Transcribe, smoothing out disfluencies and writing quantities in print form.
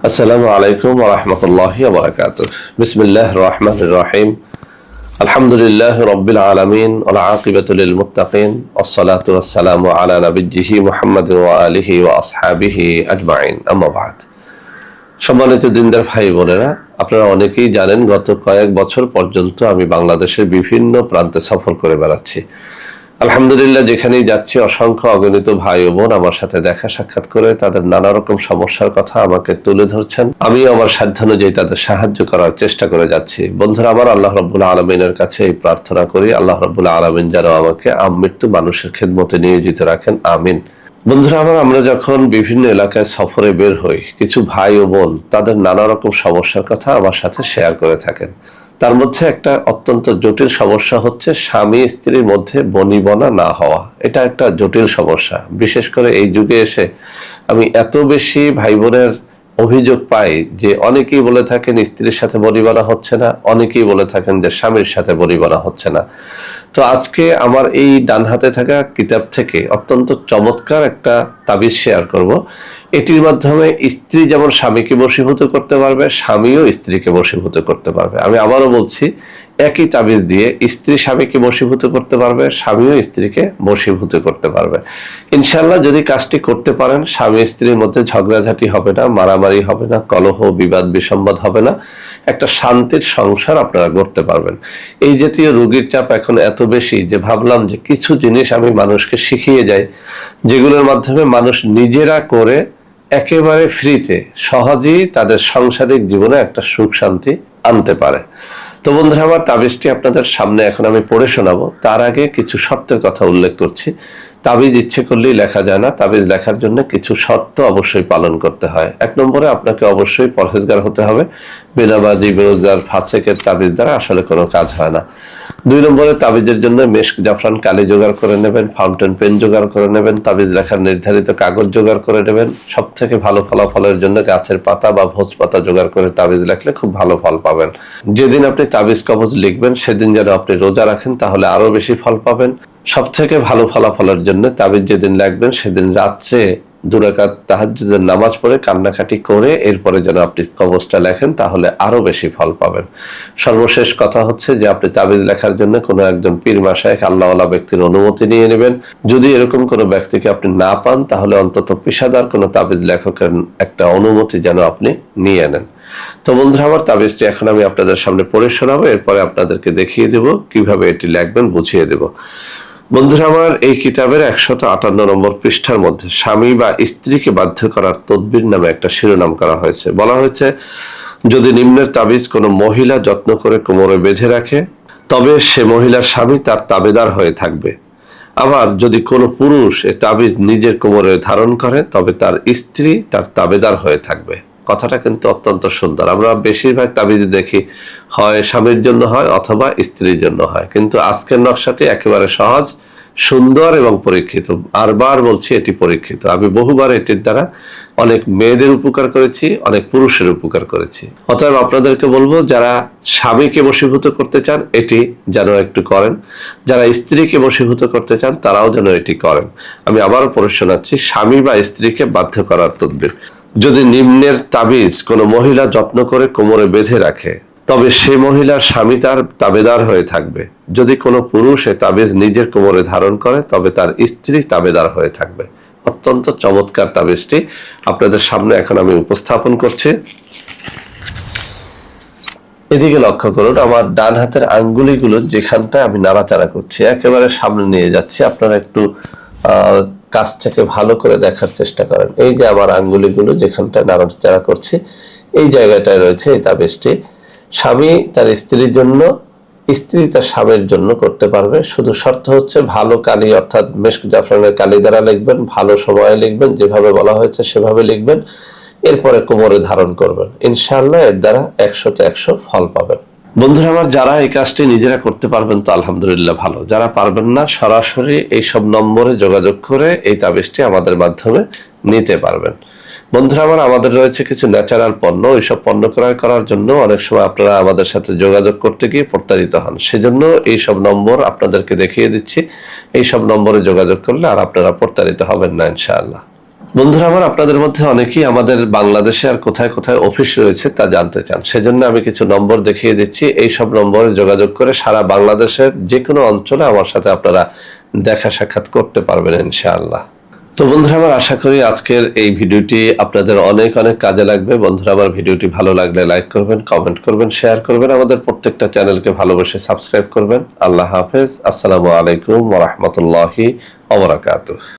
আসসালামু আলাইকুম ওয়া রাহমাতুল্লাহি ওয়া বারাকাতুহু। বিসমিল্লাহির রহমানির রহিম। আলহামদুলিল্লাহি রাব্বিল আলামিন ওয়াল আকিবাতু লিল মুত্তাকিন ওয়াসসালাতু ওয়াসসালামু আলা নাবিয়্যিহি মুহাম্মাদিন ওয়া আলিহি ওয়া আসহাবিহি আজমাইন। আম্মা বা'দ। সম্মানিত দিনদার ভাই বোনেরা, আপনারা অনেকেই জানেন গত কয়েক বছর পর্যন্ত আমি বাংলাদেশের বিভিন্ন প্রান্তে সফর করে বেড়াচ্ছি। আলহামদুলিল্লাহ, যেখানেই যাচ্ছি অসংখ্য অগণিত ভাই ও বোন আমার সাথে দেখা সাক্ষাৎ করে তাদের নানা রকম সমস্যার কথা আমাকে তুলে ধরছেন। আমি আমার সাধ্যানুযায়ী তাদের সাহায্য করার চেষ্টা করে যাচ্ছি। বন্ধুরা আমার, আল্লাহ রাব্বুল আলামিনের কাছে এই প্রার্থনা করি, আল্লাহ রাব্বুল আলামিন যেন আমাকে আমৃত্যু মানুষের খেদমতে নিয়োজিত রাখেন, আমিন। বন্ধুরা আমার, আমরা যখন বিভিন্ন এলাকায় সফরে বের হই, কিছু ভাই ও বোন তাদের নানা রকম সমস্যার কথা আমার সাথে শেয়ার করে থাকেন। তার মধ্যে একটা অত্যন্ত জটিল সমস্যা হচ্ছে স্বামী স্ত্রীর মধ্যে বনিবনা না হওয়া। এটা একটা জটিল সমস্যা। বিশেষ করে এই যুগে এসে আমি এত বেশি ভাই বোনের অভিযোগ পাই যে অনেকেই বলে থাকেন স্ত্রীর সাথে বনিবনা হচ্ছে না, অনেকেই বলে থাকেন যে স্বামীর সাথে বনিবনা হচ্ছে না। তো আজকে আমার এই ডান হাতে থাকা কিতাব থেকে অত্যন্ত চমৎকার একটা তাবিজ শেয়ার করব। এটির মাধ্যমে স্ত্রী যেমন স্বামীকে বশীভূত করতে পারবে, স্বামীও স্ত্রীকে বশীভূত করতে পারবে। আমি আবারও বলছি, একই তাবিজ দিয়ে স্ত্রী স্বামীকে বশীভূত করতে পারবে, স্বামীও স্ত্রীকে বশীভূত করতে পারবে। ইনশাআল্লাহ যদি কাজটি করতে পারেন, স্বামী স্ত্রীর মধ্যে ঝগড়াঝাটি হবে না, মারামারি হবে না, কলহ বিবাদ বিসম্বাদ হবে না, একটা শান্তির সংসার আপনারা গড়তে পারবেন। এই জাতীয় রোগীর চাপ এখন এত বেশি যে ভাবলাম যে কিছু জিনিস আমি মানুষকে শিখিয়ে যাই, যেগুলোর মাধ্যমে মানুষ নিজেরা করে একেবারে ফ্রিতে সহজেই তাদের সাংসারিক জীবনে একটা সুখ শান্তি আনতে পারে। তো বন্ধুরা আমার, তাবিজটি আপনাদের সামনে এখন আমি পড়ে শোনাবো। তার আগে কিছু শর্তের কথা উল্লেখ করছি। তাবিজ ইচ্ছে করলেই লেখা যায় না। তাবিজ লেখার জন্য কিছু শর্ত অবশ্যই পালন করতে হয়। এক নম্বরে আপনাকে অবশ্যই পরহেজগার হতে হবে। বেনামাজি, বেরোজগার, ফাসেকের তাবিজ দ্বারা আসলে কোনো কাজ হয় না। দুই নম্বরে তাবিজের জন্য মেশক, জাফরান, কালি জোগাড় করে নেবেন, ফাউন্টেন পেন জোগাড় করে নেবেন, তাবিজ লেখার নির্ধারিত কাগজ জোগাড় করে নেবেন। সব থেকে ভালো ফলাফলের জন্য গাছের পাতা বা ভোজ পাতা জোগাড় করে তাবিজ লেখলে খুব ভালো ফল পাবেন। যেদিন আপনি তাবিজ কবজ লিখবেন সেদিন যেন আপনি রোজা রাখেন, তাহলে আরো বেশি ফল পাবেন। সব থেকে ভালো ফলাফলের জন্য তাবিজ যেদিন লাগবেন সেদিন রাত্রে 2 রাকাত তাহাজ্জুদের নামাজ পড়ে কান্নাকাটি করে এরপরে যেন আপনি কবজটা লেখেন, তাহলে আরো বেশি ফল পাবেন। সর্বশেষ কথা হচ্ছে যে আপনি তাবিজ লেখার জন্য কোনো একজন পীর মাশায়েখ, আল্লাহওয়ালা ব্যক্তির অনুমতি নিয়ে নেবেন। যদি এরকম কোনো ব্যক্তিকে আপনি না পান, তাহলে অন্তত পেশাদার কোনো তাবিজ লেখকের একটা অনুমতি যেন আপনি নিয়ে নেন। তো বন্ধুরা আমার, তাবিজটি এখন আমি আপনাদের সামনে পড়ে শোনাবো, এরপরে আপনাদেরকে দেখিয়ে দেব কিভাবে এটি লিখবেন, বুঝিয়ে দেব। বন্ধুরা আমার, এই কিতাবের 158 নম্বর পৃষ্ঠার মধ্যে স্বামী বা স্ত্রীকে বাধ্য করার তদবির নামে একটা শিরোনাম করা হয়েছে। বলা হয়েছে, যদি নিম্নের তাবিজ কোনো মহিলা যত্ন করে কোমরে বেঁধে রাখে, তবে সে মহিলার স্বামী তার তাবেদার হয়ে থাকবে। আবার যদি কোনো পুরুষ এ তাবিজ নিজের কোমরে ধারণ করে, তবে তার স্ত্রী তার তাবেদার হয়ে থাকবে। কথাটা কিন্তু অত্যন্ত সুন্দর। আমরা বেশিরভাগ তাবিজ দেখি হয় স্বামীর জন্য হয় অথবা স্ত্রীর জন্য হয়, কিন্তু আজকের নকশাটি একেবারে সহজ, সুন্দর এবং পরীক্ষিত। বারবার বলছি, এটি পরীক্ষিত। আমি বহুবার এটির দ্বারা অনেক মেয়েদের উপকার করেছি, অনেক পুরুষের উপকার করেছি। অতএব আপনাদেরকে বলবো, যারা স্বামীকে বশীভূত করতে চান এটি যেন একটু করেন, যারা স্ত্রীকে বশীভূত করতে চান তারাও যেন এটি করেন। আমি আবারও পড়ে শোনাচ্ছি, স্বামী বা স্ত্রীকে বাধ্য করার তদবির। যদি নিম্নের তাবিজ কোনো মহিলা যত্ন করে কোমরে বেঁধে রাখে, তবে সে মহিলার স্বামী তার তাবেদার হয়ে থাকবে। যদি কোনো পুরুষ এ তাবিজ নিজের কোমরে ধারণ করে, তবে তার স্ত্রী তাবেদার হয়ে থাকবে। অত্যন্ত চমৎকার তাবিজটি আপনাদের সামনে এখন আমি উপস্থাপন করছি। এদিকে লক্ষ্য করুন, আমার ডান হাতের আঙ্গুলিগুলো যেখানটা আমি নাড়াচাড়া করছি, একেবারে সামনে নিয়ে যাচ্ছি। আপনারা একটু কাছ থেকে ভালো করে দেখার চেষ্টা করেন। এই যে আমার আঙ্গুলিগুলো যেখানটা নাড়াচাড়া করছি, এই জায়গাটায় রয়েছে এই তাবিজটি। স্বামী তার স্ত্রীর জন্য, স্ত্রী তার স্বামীর জন্য করতে পারবে। শুধু শর্ত হচ্ছে ভালো কালি, অর্থাৎ মেশক জাফরানের কালি দ্বারা লিখবেন, ভালো সময়ে লিখবেন, যেভাবে বলা হয়েছে সেভাবে লিখবেন, এরপরে কোমরে ধারণ করবেন। ইনশাআল্লাহ এর দ্বারা 100তে 100 ফল পাবেন। বন্ধুরা আমার, যারা এই কাজটি নিজেরা করতে পারবেন তো আলহামদুলিল্লাহ ভালো, যারা পারবেন না সরাসরি এইসব নম্বরে যোগাযোগ করে এই তাবিজটি আমাদের মাধ্যমে নিতে পারবেন। বন্ধুরা আমার, আমাদের রয়েছে কিছু ন্যাচারাল পণ্য। এইসব পণ্য ক্রয় করার জন্য অনেক সময় আপনারা আমাদের সাথে যোগাযোগ করতে গিয়ে প্রতারিত হন। সেজন্য এইসব নম্বর আপনাদেরকে দেখিয়ে দিচ্ছি। এইসব নম্বরে যোগাযোগ করলে আর আপনারা প্রতারিত হবেন না ইনশাআল্লাহ। বন্ধুরা আমার, আপনাদের মধ্যে অনেকেই আমাদের বাংলাদেশে আর কোথায় কোথায় অফিস রয়েছে তা জানতে চান। সেজন্য আমি কিছু নম্বর দেখিয়ে দিচ্ছি। এই সব নম্বরে যোগাযোগ করে সারা বাংলাদেশের যে কোনো অঞ্চলে আমার সাথে আপনারা দেখা সাক্ষাৎ করতে পারবেন ইনশাআল্লাহ। তো বন্ধুরা আমার, আশা করি আজকের এই ভিডিওটি আপনাদের অনেক অনেক কাজে লাগবে। বন্ধুরা আমার, ভিডিওটি ভালো লাগলে লাইক করবেন, কমেন্ট করবেন, শেয়ার করবেন, আমাদের প্রত্যেকটা চ্যানেলকে ভালোবেসে সাবস্ক্রাইব করবেন। আল্লাহ হাফেজ। আসসালামু আলাইকুম ওয়া রাহমাতুল্লাহি ওয়া বারাকাতুহু।